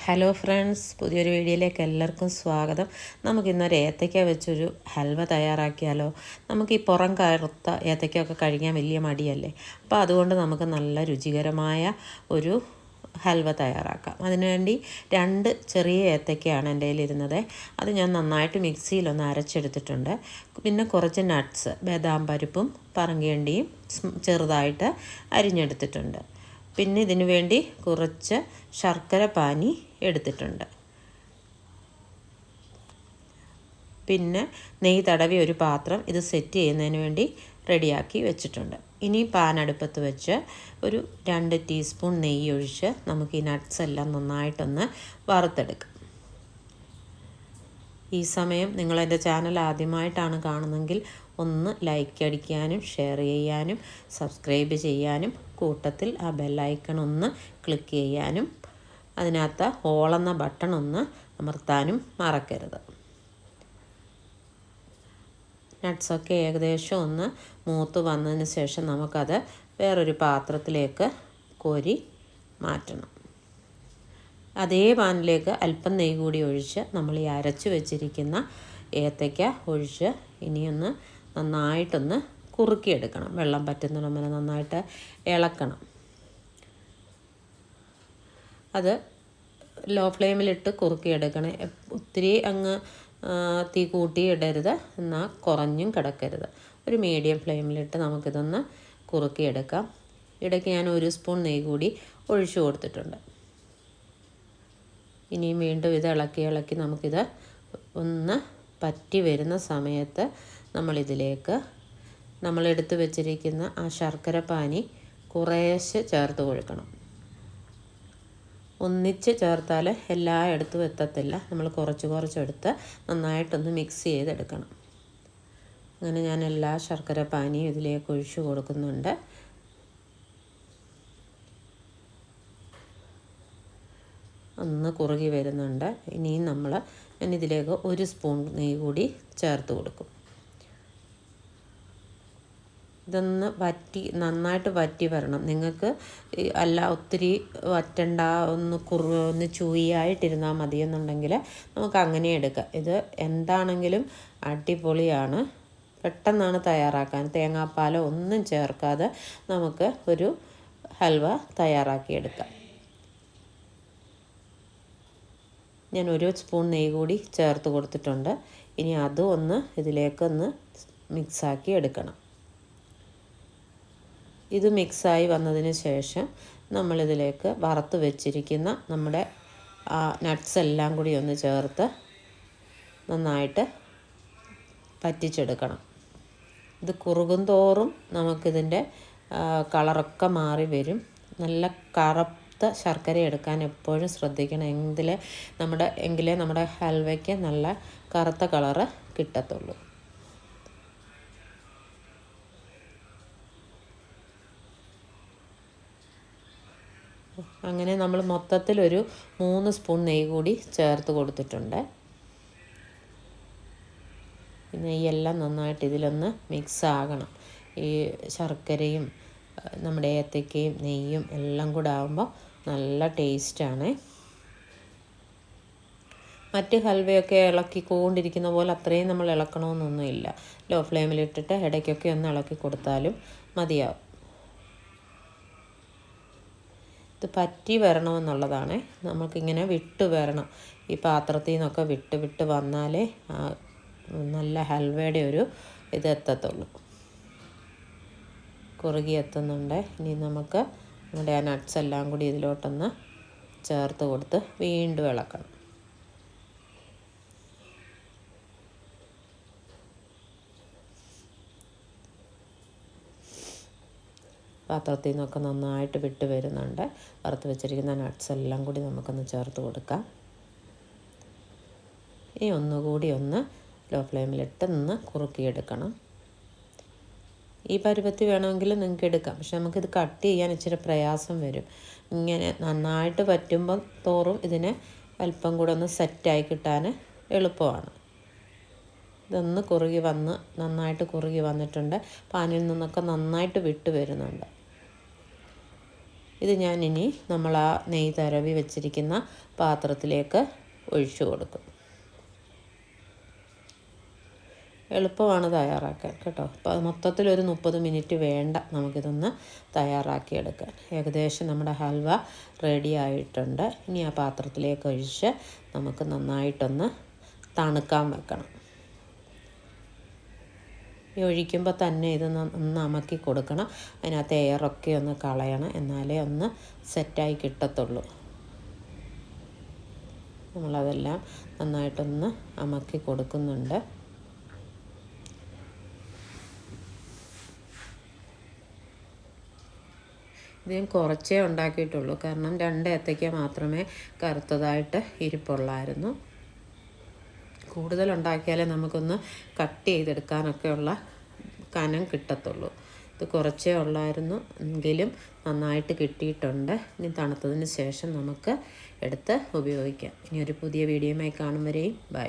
Hello friends, പുതിയൊരു വീഡിയോയിലേക്ക് എല്ലാവർക്കും സ്വാഗതം. നമുക്കിന്നൊരു ഏത്തയ്ക്ക വെച്ചൊരു ഹൽവ തയ്യാറാക്കിയാലോ? നമുക്ക് ഈ പുറം കറുത്ത ഏത്തയ്ക്കയൊക്കെ കഴിക്കാൻ വലിയ മടിയല്ലേ. അപ്പോൾ അതുകൊണ്ട് നമുക്ക് നല്ല രുചികരമായ ഒരു ഹൽവ തയ്യാറാക്കാം. അതിനുവേണ്ടി 2 ചെറിയ ഏത്തയ്ക്കയാണ് എൻ്റെ കയ്യിലിരുന്നത്. അത് ഞാൻ നന്നായിട്ട് മിക്സിയിലൊന്ന് അരച്ചെടുത്തിട്ടുണ്ട്. പിന്നെ കുറച്ച് നട്ട്സ്, ബദാം പരിപ്പും പറങ്കിയണ്ടിയും ചെറുതായിട്ട് അരിഞ്ഞെടുത്തിട്ടുണ്ട്. പിന്നെ ഇതിനു വേണ്ടി കുറച്ച് ശർക്കര പാനി എടുത്തിട്ടുണ്ട്. പിന്നെ നെയ്യ് തടവി ഒരു പാത്രം ഇത് സെറ്റ് ചെയ്യുന്നതിന് വേണ്ടി റെഡിയാക്കി വെച്ചിട്ടുണ്ട്. ഇനി പാൻ അടുപ്പത്ത് വെച്ച് ഒരു 2 ടീസ്പൂൺ നെയ്യ് ഒഴിച്ച് നമുക്ക് ഈ നട്ട്സ് എല്ലാം നന്നായിട്ടൊന്ന് വറുത്തെടുക്കാം. ഈ സമയം നിങ്ങളെൻ്റെ ചാനൽ ആദ്യമായിട്ടാണ് കാണുന്നതെങ്കിൽ ഒന്ന് ലൈക്ക് അടിക്കാനും ഷെയർ ചെയ്യാനും സബ്സ്ക്രൈബ് ചെയ്യാനും കൂട്ടത്തിൽ ആ ബെല്ലൈക്കൺ ഒന്ന് ക്ലിക്ക് ചെയ്യാനും അതിനകത്ത് ഓൾ എന്ന ബട്ടൺ ഒന്ന് അമർത്താനും മറക്കരുത്. നട്ട്സൊക്കെ ഏകദേശം ഒന്ന് മൂത്ത് വന്നതിന് ശേഷം നമുക്കത് വേറൊരു പാത്രത്തിലേക്ക് കോരി മാറ്റണം. അതേ പാനിലേക്ക് അല്പം നെയ്യ് കൂടി ഒഴിച്ച് നമ്മൾ ഈ അരച്ച് വെച്ചിരിക്കുന്ന ഏത്തയ്ക്ക ഒഴിച്ച് ഇനിയൊന്ന് നന്നായിട്ടൊന്ന് കുറുക്കിയെടുക്കണം. വെള്ളം പറ്റുന്നിടം വരെ നന്നായിട്ട് ഇളക്കണം. അത് ലോ ഫ്ലെയിമിലിട്ട് കുറുക്കിയെടുക്കണേ. ഒത്തിരി അങ്ങ് തീ കൂട്ടി ഇടരുത്, എന്നാൽ കുറഞ്ഞും കിടക്കരുത്. ഒരു മീഡിയം ഫ്ലെയിമിലിട്ട് നമുക്കിതൊന്ന് കുറുക്കിയെടുക്കാം. ഇടയ്ക്ക് ഞാൻ 1 സ്പൂൺ നെയ്യ് കൂടി ഒഴിച്ചു കൊടുത്തിട്ടുണ്ട്. ഇനിയും വീണ്ടും ഇത് ഇളക്കി നമുക്കിത് ഒന്ന് പറ്റി വരുന്ന സമയത്ത് നമ്മളിതിലേക്ക് നമ്മളെടുത്ത് വെച്ചിരിക്കുന്ന ആ ശർക്കര പാനി കുറേശ്ശെ ചേർത്ത് കൊടുക്കണം. ഒന്നിച്ച് ചേർത്താൽ എല്ലായിടത്തും എത്തത്തില്ല. നമ്മൾ കുറച്ചെടുത്ത് നന്നായിട്ടൊന്ന് മിക്സ് ചെയ്തെടുക്കണം. അങ്ങനെ ഞാൻ എല്ലാ ശർക്കര പാനിയും ഇതിലേക്ക് ഒഴിച്ചു കൊടുക്കുന്നുണ്ട്. ഒന്ന് കുറുകി വരുന്നുണ്ട്. ഇനിയും ഞാനിതിലേക്ക് 1 സ്പൂൺ നെയ്യ് കൂടി ചേർത്ത് കൊടുക്കും. ഇതൊന്ന് നന്നായിട്ട് വറ്റി വരണം. നിങ്ങൾക്ക് ഒത്തിരി വറ്റണ്ട, ഒന്ന് ചൂയായിട്ടിരുന്നാൽ മതിയെന്നുണ്ടെങ്കിൽ നമുക്ക് അങ്ങനെ എടുക്കാം. ഇത് എന്താണെങ്കിലും അടിപൊളിയാണ്. പെട്ടെന്നാണ് തയ്യാറാക്കാൻ. തേങ്ങാപ്പാലോ ഒന്നും ചേർക്കാതെ നമുക്ക് ഒരു ഹൽവ തയ്യാറാക്കിയെടുക്കാം. ഞാൻ 1 സ്പൂൺ നെയ്യ് കൂടി ചേർത്ത് കൊടുത്തിട്ടുണ്ട്. ഇനി അതും ഒന്ന് ഇതിലേക്കൊന്ന് മിക്സാക്കി എടുക്കണം. ഇത് മിക്സായി വന്നതിന് ശേഷം നമ്മളിതിലേക്ക് വറുത്ത് വെച്ചിരിക്കുന്ന നമ്മുടെ നട്ട്സ് എല്ലാം കൂടി ഒന്ന് ചേർത്ത് നന്നായിട്ട് പറ്റിച്ചെടുക്കണം. ഇത് കുറുകും തോറും നമുക്കിതിൻ്റെ കളറൊക്കെ മാറി വരും. നല്ല കറുത്ത ശർക്കര എടുക്കാൻ എപ്പോഴും ശ്രദ്ധിക്കണം. എങ്കിലേ നമ്മുടെ ഹൽവയ്ക്ക് നല്ല കറുത്ത കളറ് കിട്ടത്തുള്ളൂ. അങ്ങനെ നമ്മൾ മൊത്തത്തിൽ ഒരു 3 സ്പൂൺ നെയ്യ് കൂടി ചേർത്ത് കൊടുത്തിട്ടുണ്ട്. നെയ്യെല്ലാം നന്നായിട്ട് ഇതിലൊന്ന് മിക്സ് ആകണം. ഈ ശർക്കരയും നമ്മുടെ ഏത്തയ്ക്കയും നെയ്യും എല്ലാം കൂടെ ആകുമ്പോൾ നല്ല ടേസ്റ്റാണ്. മറ്റ് ഹൽവയൊക്കെ ഇളക്കിക്കൊണ്ടിരിക്കുന്ന പോലെ അത്രയും നമ്മൾ ഇളക്കണമെന്നൊന്നുമില്ല. ലോ ഫ്ലെയിമിലിട്ടിട്ട് ഇടയ്ക്കൊക്കെ ഒന്ന് ഇളക്കി കൊടുത്താലും മതിയാവും. ഇത് പറ്റി വരണമെന്നുള്ളതാണ്. നമുക്കിങ്ങനെ വിട്ട് വരണം. ഈ പാത്രത്തിൽ നിന്നൊക്കെ വിട്ട് വന്നാലേ നല്ല ഹൽവയുടെ ഒരു ഇത് എത്തത്തുള്ളൂ. കുറുകി എത്തുന്നുണ്ട്. ഇനി നമുക്ക് നമ്മുടെ ആ നട്ട്സ് എല്ലാം കൂടി ഇതിലോട്ടൊന്ന് ചേർത്ത് കൊടുത്ത് വീണ്ടും ഇളക്കണം. പാത്രത്തിൽ നിന്നൊക്കെ നന്നായിട്ട് വിട്ട് വരുന്നുണ്ട്. വറുത്ത് വെച്ചിരിക്കുന്ന നട്ട്സ് എല്ലാം കൂടി നമുക്കൊന്ന് ചേർത്ത് കൊടുക്കാം. ഇനി ഒന്നുകൂടി ഒന്ന് ലോ ഫ്ലെയിമിലിട്ട് കുറുക്കിയെടുക്കണം. ഈ പരുവത്തിൽ വേണമെങ്കിൽ നിങ്ങൾക്ക് എടുക്കാം. പക്ഷെ നമുക്കിത് കട്ട് ചെയ്യാൻ ഇച്ചിരി പ്രയാസം വരും. ഇങ്ങനെ നന്നായിട്ട് പറ്റുമ്പം തോറും ഇതിനെ അല്പം കൂടെ ഒന്ന് സെറ്റായി കിട്ടാൻ എളുപ്പമാണ്. ഇതൊന്ന് നന്നായിട്ട് കുറുകി വന്നിട്ടുണ്ട്. പാനിൽ നിന്നൊക്കെ നന്നായിട്ട് വിട്ട് വരുന്നുണ്ട്. ഇത് ഞാനിനി നമ്മൾ ആ നെയ്യ് തരവി വെച്ചിരിക്കുന്ന പാത്രത്തിലേക്ക് ഒഴിച്ചു കൊടുക്കും. എളുപ്പമാണ് തയ്യാറാക്കാൻ കേട്ടോ. അപ്പോൾ മൊത്തത്തിലൊരു 30 മിനിറ്റ് വേണ്ട നമുക്കിതൊന്ന് തയ്യാറാക്കിയെടുക്കാൻ. ഏകദേശം നമ്മുടെ ഹൽവ റെഡി ആയിട്ടുണ്ട്. ഇനി ആ പാത്രത്തിലേക്ക് ഒഴിച്ച് നമുക്ക് നന്നായിട്ടൊന്ന് തണുക്കാൻ വെക്കണം. ഈ ഒഴിക്കുമ്പോൾ തന്നെ ഇത് ഒന്ന് അമക്കി കൊടുക്കണം. അതിനകത്ത് എയറൊക്കെ ഒന്ന് കളയണം, എന്നാലേ ഒന്ന് സെറ്റായി കിട്ടത്തുള്ളൂ. നമ്മളതെല്ലാം നന്നായിട്ടൊന്ന് അമക്കി കൊടുക്കുന്നുണ്ട്. ഇത് ഞാൻ കുറച്ചേ ഉണ്ടാക്കിയിട്ടുള്ളൂ, കാരണം 2 ഏത്തയ്ക്ക മാത്രമേ കറുത്തതായിട്ട് ഇരിപ്പുള്ളായിരുന്നു. കൂടുതൽ ഉണ്ടാക്കിയാലേ നമുക്കൊന്ന് കട്ട് ചെയ്തെടുക്കാനൊക്കെയുള്ള കനം കിട്ടത്തുള്ളൂ. ഇത് കുറച്ചേ ഉള്ളായിരുന്നു, എങ്കിലും നന്നായിട്ട് കിട്ടിയിട്ടുണ്ട്. ഇനി തണുത്തതിന് ശേഷം നമുക്ക് എടുത്ത് ഉപയോഗിക്കാം. ഇനി ഒരു പുതിയ വീഡിയോയുമായി കാണും വരെയും ബൈ.